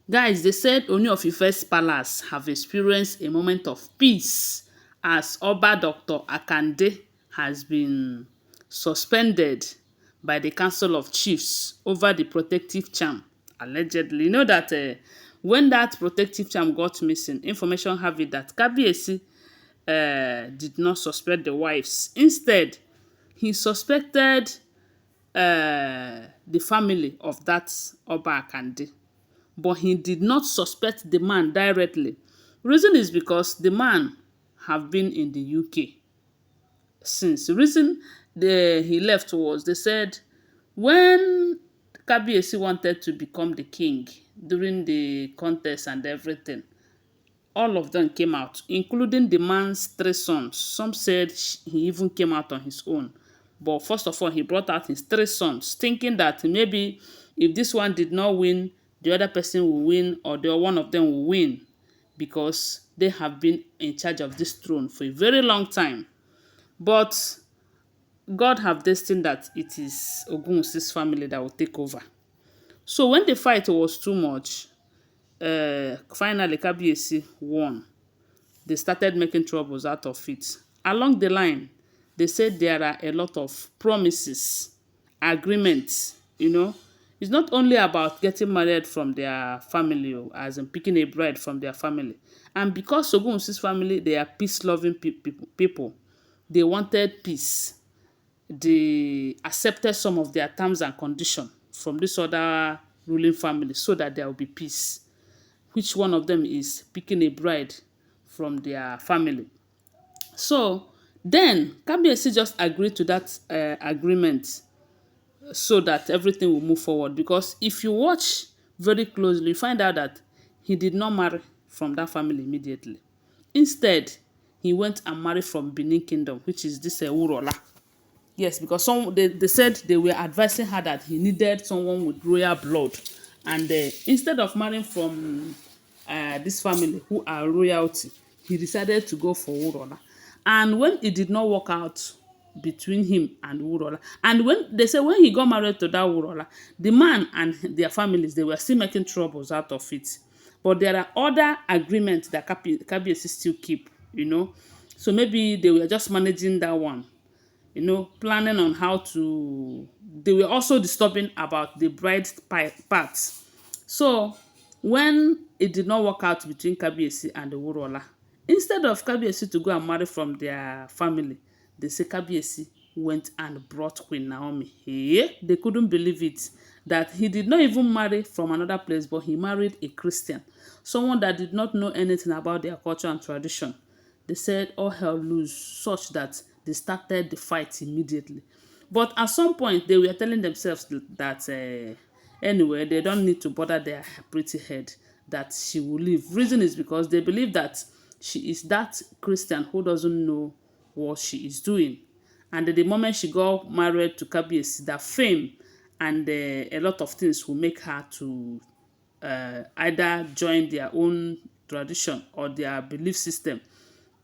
Guys, they said Ooni of Ife's palace have experienced a moment of peace as Oba Dr. Akande has been suspended by the Council of Chiefs over the protective charm, allegedly. You know that when that protective charm got missing, information have it that Kabiyesi did not suspect the wives. Instead, he suspected the family of that Oba Akande, but he did not suspect the man directly. Reason is because the man have been in the UK since. The reason he left was they said when Kabiyesi wanted to become the king during the contest and everything, all of them came out, including the man's three sons. Some said he even came out on his own. But first of all, he brought out his three sons, thinking that maybe if this one did not win, the other person will win, or the one of them will win, because they have been in charge of this throne for a very long time. But God have destined that it is Ogunwusi's family that will take over. So when the fight was too much, finally Kabiyesi won. They started making troubles out of it. Along the line, they said there are a lot of promises, agreements, you know. It's not only about getting married from their family, as in picking a bride from their family. And because Ogunwusi's family, they are peace-loving people, they wanted peace. They accepted some of their terms and conditions from this other ruling family so that there will be peace. Which one of them is picking a bride from their family. So then Kabiyesi just agreed to that agreement so that everything will move forward. Because if you watch very closely, you find out that he did not marry from that family immediately. Instead, he went and married from Benin Kingdom, which is this Urola. Yes, because they said they were advising her that he needed someone with royal blood. And instead of marrying from this family who are royalty, he decided to go for Urola. And when it did not work out between him and Urola, and when they say when he got married to that Urola, the man and their families, they were still making troubles out of it. But there are other agreements that Kabiyesi still keep, you know. So maybe they were just managing that one, you know, planning on how to. They were also disturbing about the bride's parts. So when it did not work out between Kabiyesi and the Wurola, instead of Kabiyesi to go and marry from their family, they say Kabiyesi went and brought Queen Naomi. Hey, they couldn't believe it, that he did not even marry from another place, but he married a Christian, someone that did not know anything about their culture and tradition. They said all hell loose, such that they started the fight immediately. But at some point, they were telling themselves that anyway, they don't need to bother their pretty head, that she will leave. Reason is because they believe that she is that Christian who doesn't know what she is doing. And the moment she got married to Kabiyesi, that fame and a lot of things will make her to either join their own tradition or their belief system,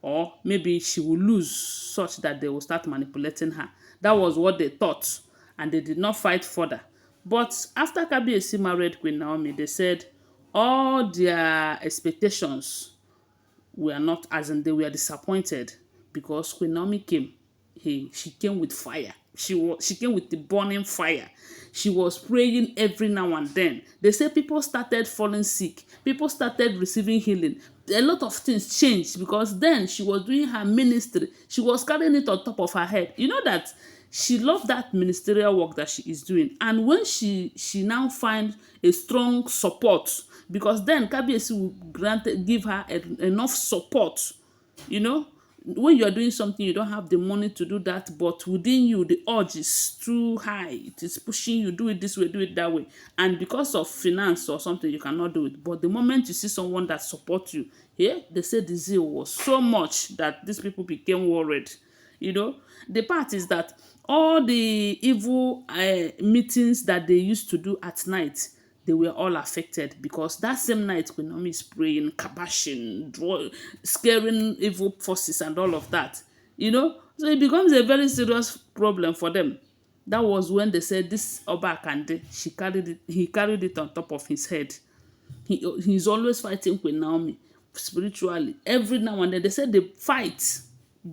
or maybe she will lose such that they will start manipulating her. That was what they thought, and they did not fight further. But after Kabiyesi married Queen Naomi, they said all their expectations were not, as in they were disappointed, because Queen Naomi came. She came with fire. She came with the burning fire. She was praying every now and then. They say people started falling sick. People started receiving healing. A lot of things changed because then she was doing her ministry. She was carrying it on top of her head. You know that she loved that ministerial work that she is doing. And when she now find a strong support, because then Kabiyesi will give her enough support, you know. When you are doing something, you don't have the money to do that, but within you the urge is too high. It is pushing you, do it this way, do it that way, and because of finance or something you cannot do it. But the moment you see someone that supports you, yeah, they say the zeal was so much that these people became worried, you know. The part is that all the evil meetings that they used to do at night, they were all affected, because that same night Queen Naomi is praying, kabashing, scaring evil forces and all of that, you know. So it becomes a very serious problem for them. That was when they said this Oba Akande, he carried it on top of his head. He's always fighting Queen Naomi spiritually. Every now and then, they said the fight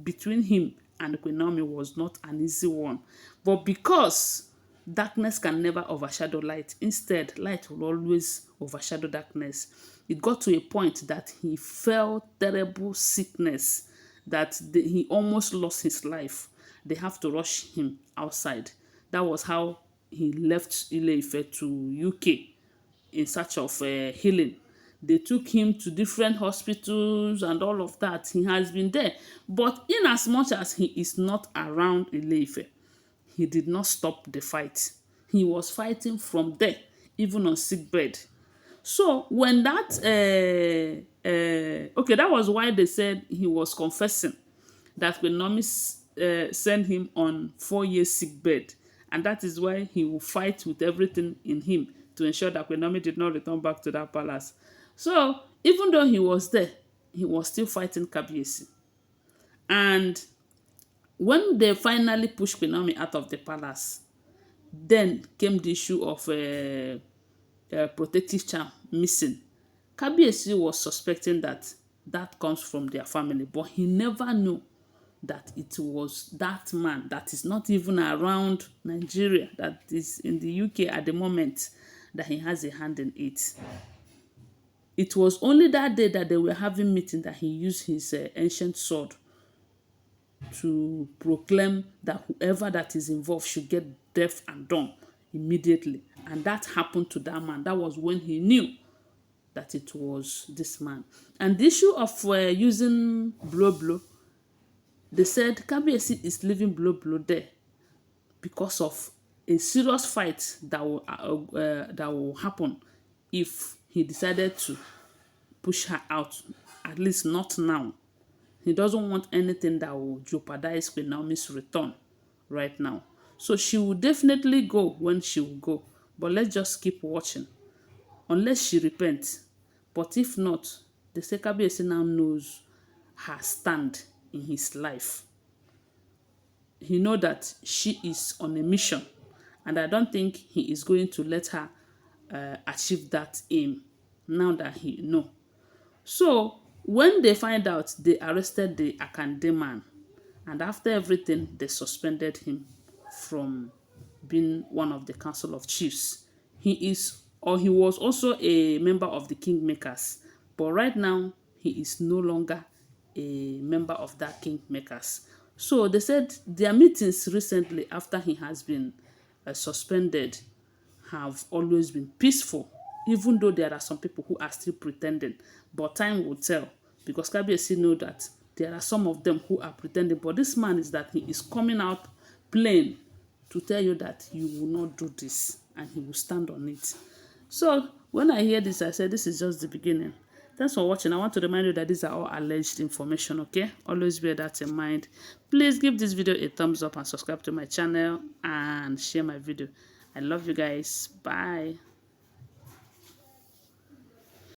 between him and Queen Naomi was not an easy one. But because darkness can never overshadow light, instead, light will always overshadow darkness. It got to a point that he felt terrible sickness, that he almost lost his life. They have to rush him outside. That was how he left Ile-Ife to UK in search of healing. They took him to different hospitals and all of that. He has been there. But in as much as he is not around Ile-Ife, he did not stop the fight. He was fighting from there, even on sick bed. So when that, okay, that was why they said he was confessing that Queen Naomi sent him on 4 year sick bed. And that is why he will fight with everything in him to ensure that Queen Naomi did not return back to that palace. So even though he was there, he was still fighting Kabiyesi. And when they finally pushed Queen Naomi out of the palace, then came the issue of protective charm missing. Kabiyesi was suspecting that that comes from their family, but he never knew that it was that man that is not even around Nigeria, that is in the UK at the moment, that he has a hand in it. It was only that day that they were having meeting that he used his ancient sword to proclaim that whoever that is involved should get deaf and dumb immediately. And that happened to that man. That was when he knew that it was this man. And the issue of using blow, they said Kabiyesi is leaving blow there because of a serious fight that will happen if he decided to push her out, at least not now. He doesn't want anything that will jeopardize Queen Naomi's return right now. So she will definitely go when she will go. But let's just keep watching. Unless she repents. But if not, the Kabiyesi now knows her stand in his life. He knows that she is on a mission. And I don't think he is going to let her achieve that aim now that he knows. So when they find out, they arrested the Akande man, and after everything, they suspended him from being one of the council of chiefs. He was also a member of the kingmakers, but right now he is no longer a member of that kingmakers. So they said their meetings recently, after he has been suspended, have always been peaceful, even though there are some people who are still pretending. But time will tell, because Kabiyesi know that there are some of them who are pretending. But this man is that he is coming out plain to tell you that you will not do this, and he will stand on it. So when I hear this, I said this is just the beginning. Thanks for watching. I want to remind you that these are all alleged information, okay? Always bear that in mind. Please give this video a thumbs up and subscribe to my channel and share my video. I love you guys. Bye.